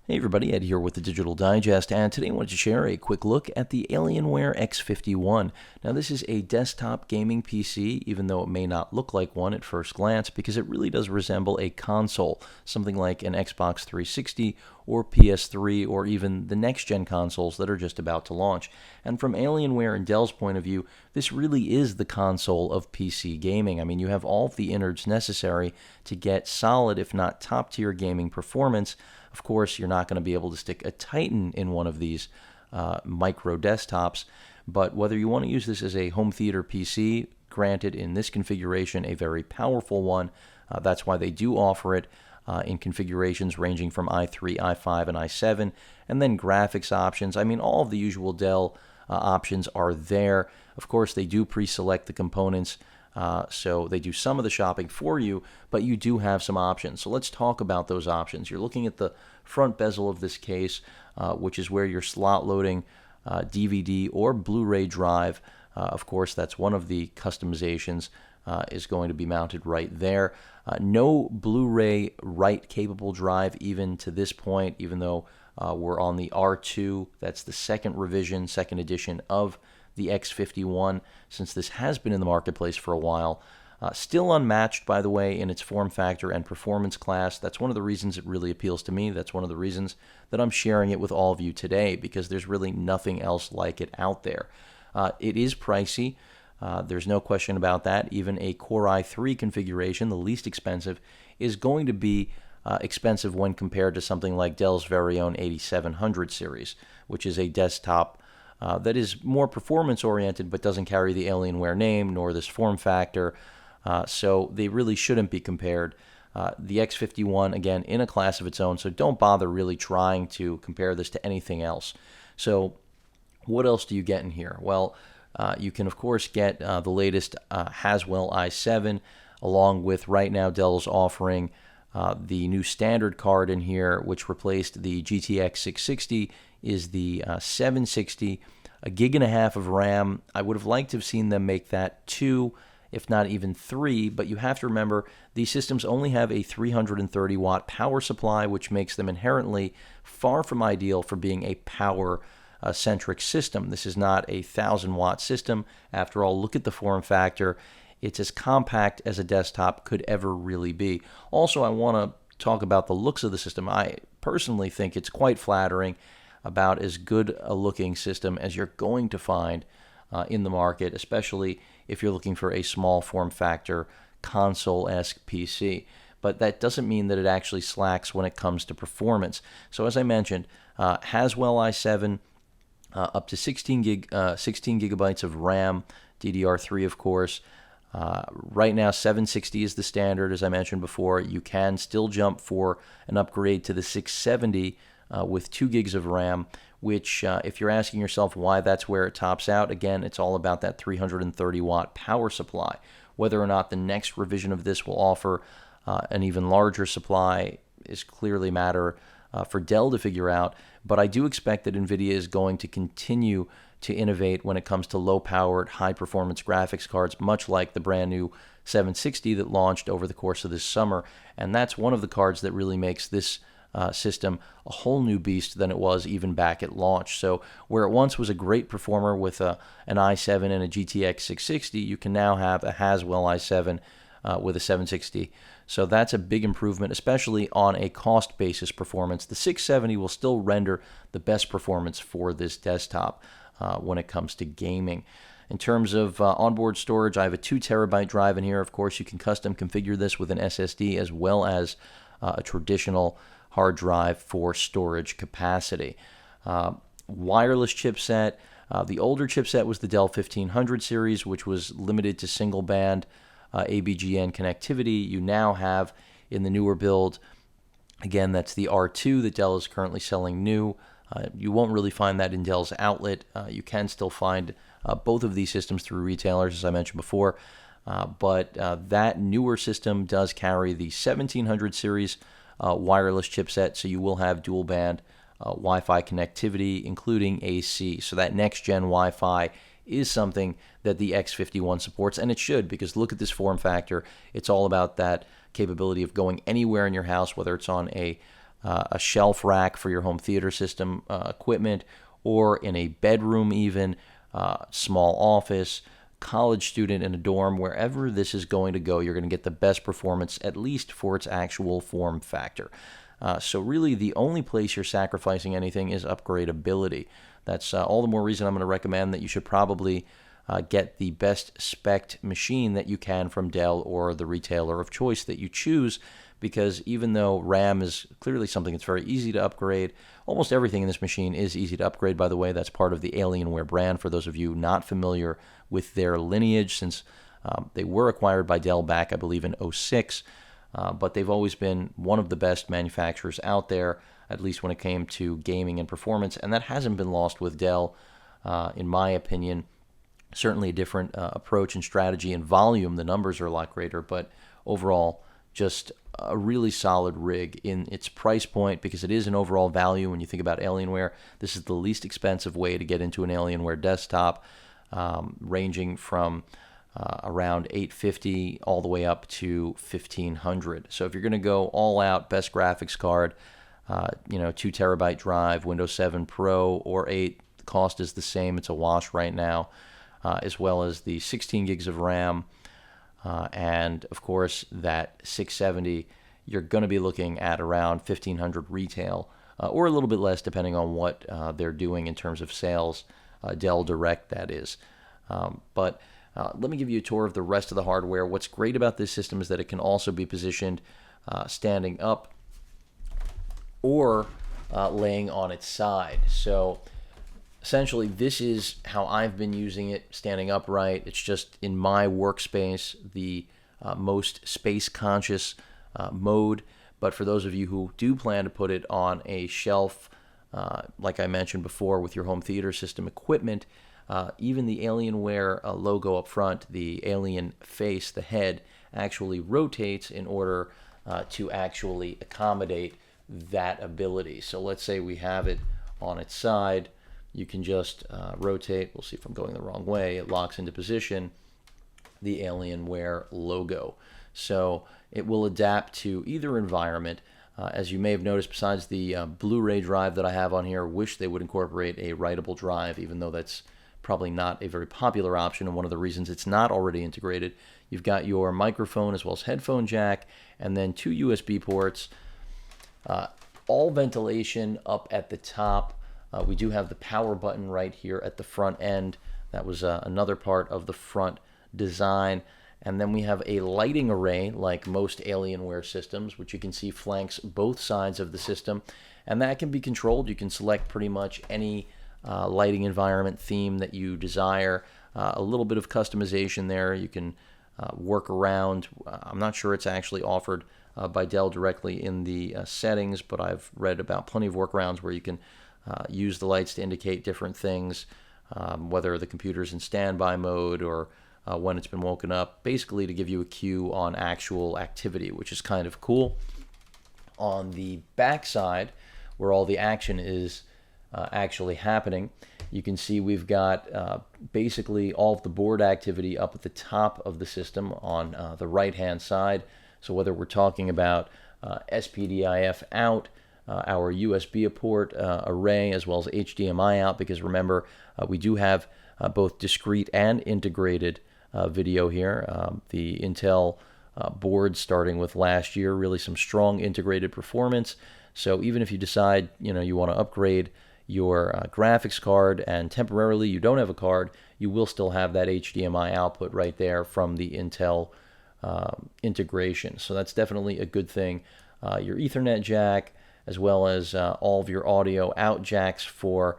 Hey everybody, Ed here with the Digital Digest, and today I wanted to share a quick look at the Alienware X51. Now this is a desktop gaming PC, even though it may not look like one at first glance, because it really does resemble a console, something like an Xbox 360 or PS3 or even the next-gen consoles that are just about to launch. And from Alienware and Dell's point of view, this really is the console of PC gaming. I mean, you have all of the innards necessary to get solid, if not top-tier gaming performance. Of course, you're not going to be able to stick a Titan in one of these micro desktops, but whether you want to use this as a home theater PC, granted in this configuration a very powerful one, that's why they do offer it in configurations ranging from i3, i5, and i7, and then graphics options. I mean, all of the usual Dell options are there. Of course, they do pre-select the components, so they do some of the shopping for you, but you do have some options. So let's talk about those options. You're looking at the front bezel of this case, which is where your slot loading DVD or Blu-ray drive, of course, that's one of the customizations, is going to be mounted right there. No Blu-ray write-capable drive even to this point, even though we're on the R2. That's the second revision, second edition of the X51, since this has been in the marketplace for a while. Still unmatched, by the way, in its form factor and performance class. That's one of the reasons it really appeals to me. That's one of the reasons that I'm sharing it with all of you today, because there's really nothing else like it out there. It is pricey. There's no question about that. Even a Core i3 configuration, the least expensive, is going to be expensive when compared to something like Dell's very own 8700 series, which is a desktop that is more performance-oriented but doesn't carry the Alienware name nor this form factor, so they really shouldn't be compared. The X51, again, in a class of its own, so don't bother really trying to compare this to anything else. So what else do you get in here? Well, you can, of course, get the latest Haswell i7, along with right now Dell's offering the new standard card in here, which replaced the GTX 660, is the 760, a gig and a half of RAM. I would have liked to have seen them make that 2, if not even 3, but you have to remember these systems only have a 330 watt power supply, which makes them inherently far from ideal for being a power centric system. This is not a 1,000 watt system. After all, look at the form factor. It's as compact as a desktop could ever really be. Also, I want to talk about the looks of the system. I personally think it's quite flattering, about as good a looking system as you're going to find in the market, especially if you're looking for a small form factor console-esque PC. But that doesn't mean that it actually slacks when it comes to performance. So as I mentioned, Haswell i7, up to 16 gigabytes of RAM, DDR3 of course. Right now 760 is the standard, as I mentioned before. You can still jump for an upgrade to the 670 with 2 gigs of RAM, which if you're asking yourself why that's where it tops out, again, it's all about that 330 watt power supply. Whether or not the next revision of this will offer an even larger supply is clearly a matter for Dell to figure out, but I do expect that NVIDIA is going to continue to innovate when it comes to low-powered, high-performance graphics cards, much like the brand new 760 that launched over the course of this summer, and that's one of the cards that really makes this system a whole new beast than it was even back at launch. So where it once was a great performer with an i7 and a GTX 660, you can now have a Haswell i7 with a 760. So that's a big improvement, especially on a cost basis performance. The 670 will still render the best performance for this desktop when it comes to gaming. In terms of onboard storage, I have a 2 terabyte drive in here. Of course, you can custom configure this with an SSD as well as a traditional hard drive for storage capacity. Wireless chipset. The older chipset was the Dell 1500 series, which was limited to single band ABGN connectivity. You now have in the newer build, again, that's the R2 that Dell is currently selling new. You won't really find that in Dell's outlet. You can still find both of these systems through retailers, as I mentioned before, but that newer system does carry the 1700 series wireless chipset, so you will have dual band Wi-Fi connectivity, including AC. So that next-gen Wi-Fi is something that the X51 supports, and it should, because look at this form factor. It's all about that capability of going anywhere in your house, whether it's on a a shelf rack for your home theater system equipment, or in a bedroom even, small office, college student in a dorm, wherever this is going to go, you're going to get the best performance, at least for its actual form factor. So really the only place you're sacrificing anything is upgradability. That's all the more reason I'm going to recommend that you should probably get the best spec'd machine that you can from Dell or the retailer of choice that you choose, because even though RAM is clearly something that's very easy to upgrade, almost everything in this machine is easy to upgrade, by the way. That's part of the Alienware brand, for those of you not familiar with their lineage, since they were acquired by Dell back, I believe, in '06. But they've always been one of the best manufacturers out there, at least when it came to gaming and performance, and that hasn't been lost with Dell, in my opinion. Certainly a different approach and strategy and volume. The numbers are a lot greater, but overall, just a really solid rig in its price point, because it is an overall value. When you think about Alienware, this is the least expensive way to get into an Alienware desktop, ranging from around $850 all the way up to $1,500. So if you're going to go all out, best graphics card, 2 terabyte drive, Windows 7 Pro or 8, the cost is the same. It's a wash right now, as well as the 16 gigs of RAM, and of course that 670. You're going to be looking at around $1,500 retail, or a little bit less depending on what they're doing in terms of sales, Dell Direct, that is. But let me give you a tour of the rest of the hardware. What's great about this system is that it can also be positioned standing up or laying on its side. So essentially, this is how I've been using it, standing upright. It's just in my workspace, the most space-conscious mode. But for those of you who do plan to put it on a shelf, like I mentioned before, with your home theater system equipment, even the Alienware logo up front, the alien face, the head, actually rotates in order to actually accommodate that ability. So let's say we have it on its side. You can just rotate. We'll see if I'm going the wrong way. It locks into position, the Alienware logo. So it will adapt to either environment. As you may have noticed, besides the Blu-ray drive that I have on here, wish they would incorporate a writable drive, even though that's probably not a very popular option, and one of the reasons it's not already integrated. You've got your microphone as well as headphone jack, and then 2 USB ports, all ventilation up at the top. We do have the power button right here at the front end. That was another part of the front design. And then we have a lighting array, like most Alienware systems, which you can see flanks both sides of the system. And that can be controlled. You can select pretty much any lighting environment theme that you desire. A little bit of customization there. You can work around. I'm not sure it's actually offered by Dell directly in the settings, but I've read about plenty of workarounds where you can use the lights to indicate different things, whether the computer's in standby mode or when it's been woken up, basically to give you a cue on actual activity, which is kind of cool. On the back side, where all the action is actually happening, you can see we've got basically all of the board activity up at the top of the system on the right-hand side. So whether we're talking about SPDIF out, our USB port array, as well as HDMI out, because remember, we do have both discrete and integrated video here. The Intel board starting with last year, really some strong integrated performance. So even if you decide you want to upgrade your graphics card and temporarily you don't have a card, you will still have that HDMI output right there from the Intel integration. So that's definitely a good thing. Your Ethernet jack, as well as all of your audio out jacks for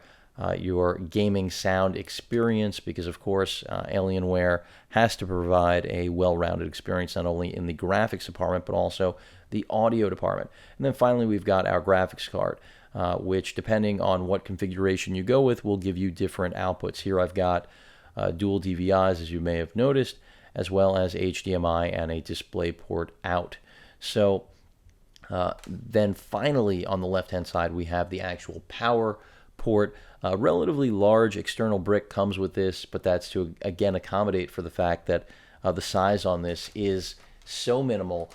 your gaming sound experience, because of course Alienware has to provide a well-rounded experience, not only in the graphics department but also the audio department. And then finally we've got our graphics card, which depending on what configuration you go with will give you different outputs. Here I've got dual DVIs, as you may have noticed, as well as HDMI and a display port out. So then finally on the left hand side we have the actual power port. A relatively large external brick comes with this, but that's to again accommodate for the fact that the size on this is so minimal.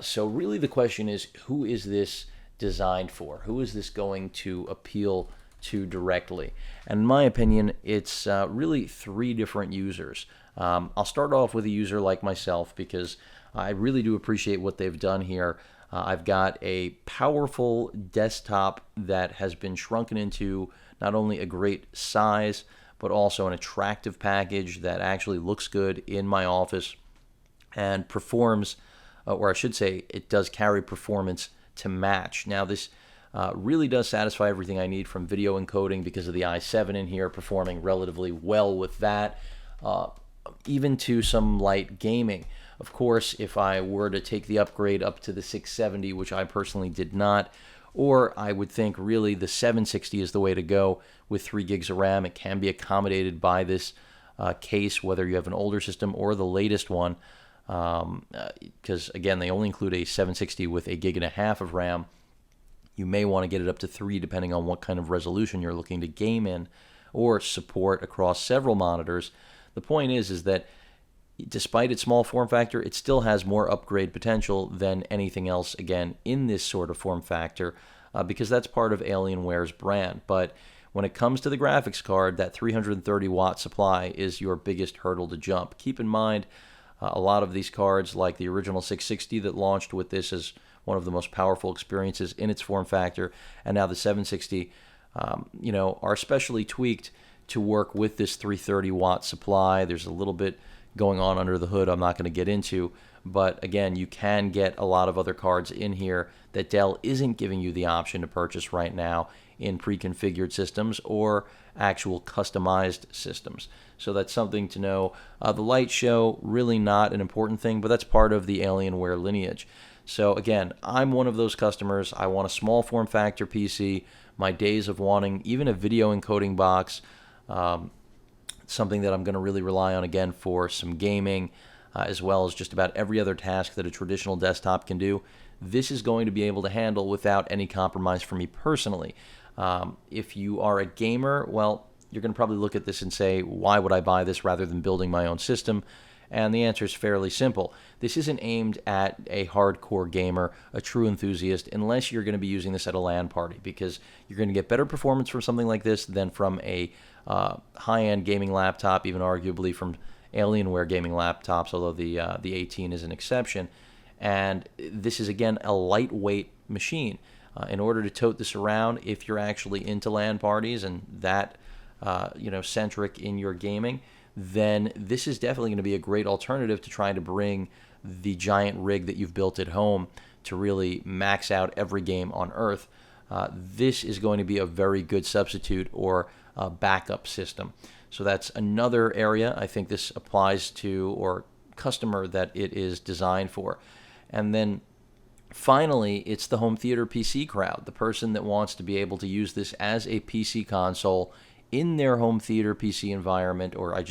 So really the question is, who is this designed for? Who is this going to appeal to directly? And in my opinion, it's really three different users. I'll start off with a user like myself because I really do appreciate what they've done here. I've got a powerful desktop that has been shrunken into not only a great size, but also an attractive package that actually looks good in my office and performs, or I should say, it does carry performance to match. Now, this really does satisfy everything I need from video encoding because of the i7 in here performing relatively well with that, even to some light gaming. Of course, if I were to take the upgrade up to the 670, which I personally did not, or I would think really the 760 is the way to go with 3 gigs of RAM. It can be accommodated by this case, whether you have an older system or the latest one, because again, they only include a 760 with 1.5 gigs of RAM. You may want to get it up to 3 depending on what kind of resolution you're looking to game in or support across several monitors. The point is that despite its small form factor, it still has more upgrade potential than anything else, again, in this sort of form factor, because that's part of Alienware's brand. But when it comes to the graphics card, that 330 watt supply is your biggest hurdle to jump. Keep in mind, a lot of these cards, like the original 660 that launched with this as one of the most powerful experiences in its form factor, and now the 760, are specially tweaked to work with this 330 watt supply. There's a little bit going on under the hood I'm not going to get into, but again, you can get a lot of other cards in here that Dell isn't giving you the option to purchase right now in pre-configured systems or actual customized systems. So that's something to know. The light show, really not an important thing, but that's part of the Alienware lineage. So again, I'm one of those customers. I want a small form factor PC. My days of wanting even a video encoding box, something that I'm going to really rely on again for some gaming, as well as just about every other task that a traditional desktop can do. This is going to be able to handle without any compromise for me personally. If you are a gamer, well, you're going to probably look at this and say, why would I buy this rather than building my own system? And the answer is fairly simple. This isn't aimed at a hardcore gamer, a true enthusiast, unless you're going to be using this at a LAN party, because you're going to get better performance from something like this than from a high-end gaming laptop, even arguably from Alienware gaming laptops, although the 18 is an exception. And this is, again, a lightweight machine. In order to tote this around, if you're actually into LAN parties and that centric in your gaming, then this is definitely going to be a great alternative to trying to bring the giant rig that you've built at home to really max out every game on Earth. This is going to be a very good substitute or backup system. So that's another area I think this applies to, or customer that it is designed for. And then finally, it's the home theater PC crowd, the person that wants to be able to use this as a PC console in their home theater PC environment, or I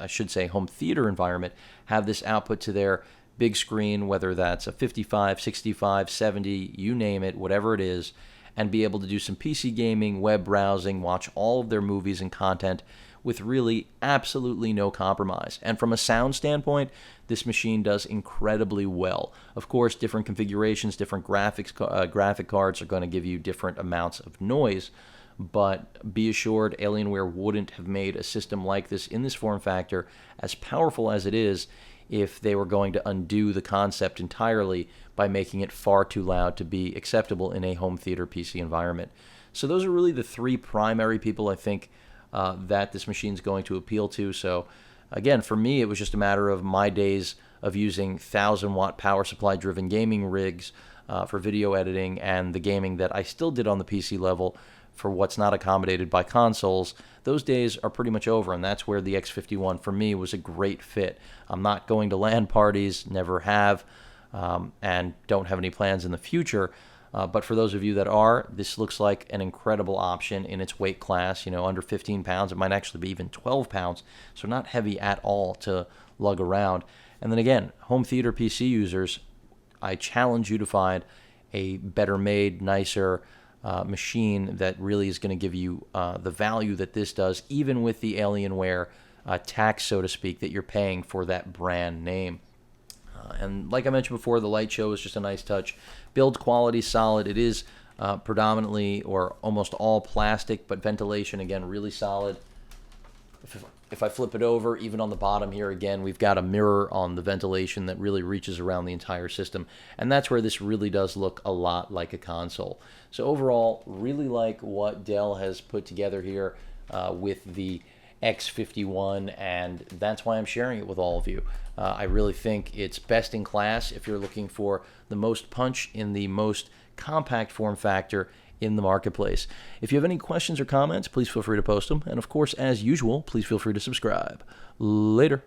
should say home theater environment, have this output to their big screen, whether that's a 55, 65, 70, you name it, whatever it is, and be able to do some PC gaming, web browsing, watch all of their movies and content with really absolutely no compromise. And from a sound standpoint, this machine does incredibly well. Of course, different configurations, different graphic cards are going to give you different amounts of noise, but be assured Alienware wouldn't have made a system like this in this form factor, as powerful as it is, if they were going to undo the concept entirely by making it far too loud to be acceptable in a home theater PC environment. So those are really the three primary people I think that this machine is going to appeal to. So again, for me, it was just a matter of my days of using 1,000-watt power supply driven gaming rigs for video editing, and the gaming that I still did on the PC level for what's not accommodated by consoles. Those days are pretty much over, and that's where the X51 for me was a great fit. I'm not going to LAN parties, never have, and don't have any plans in the future. But for those of you that are, this looks like an incredible option in its weight class, under 15 pounds. It might actually be even 12 pounds, so not heavy at all to lug around. And then again, home theater PC users, I challenge you to find a better made, nicer machine that really is going to give you the value that this does, even with the Alienware tax, so to speak, that you're paying for that brand name. And like I mentioned before, the light show is just a nice touch. Build quality solid. It is predominantly or almost all plastic, but ventilation, again, really solid. If I flip it over, even on the bottom here, again, we've got a mirror on the ventilation that really reaches around the entire system. And that's where this really does look a lot like a console. So overall, really like what Dell has put together here with the X51, and that's why I'm sharing it with all of you. I really think it's best in class if you're looking for the most punch in the most compact form factor in the marketplace. If you have any questions or comments, please feel free to post them. And of course, as usual, please feel free to subscribe. Later.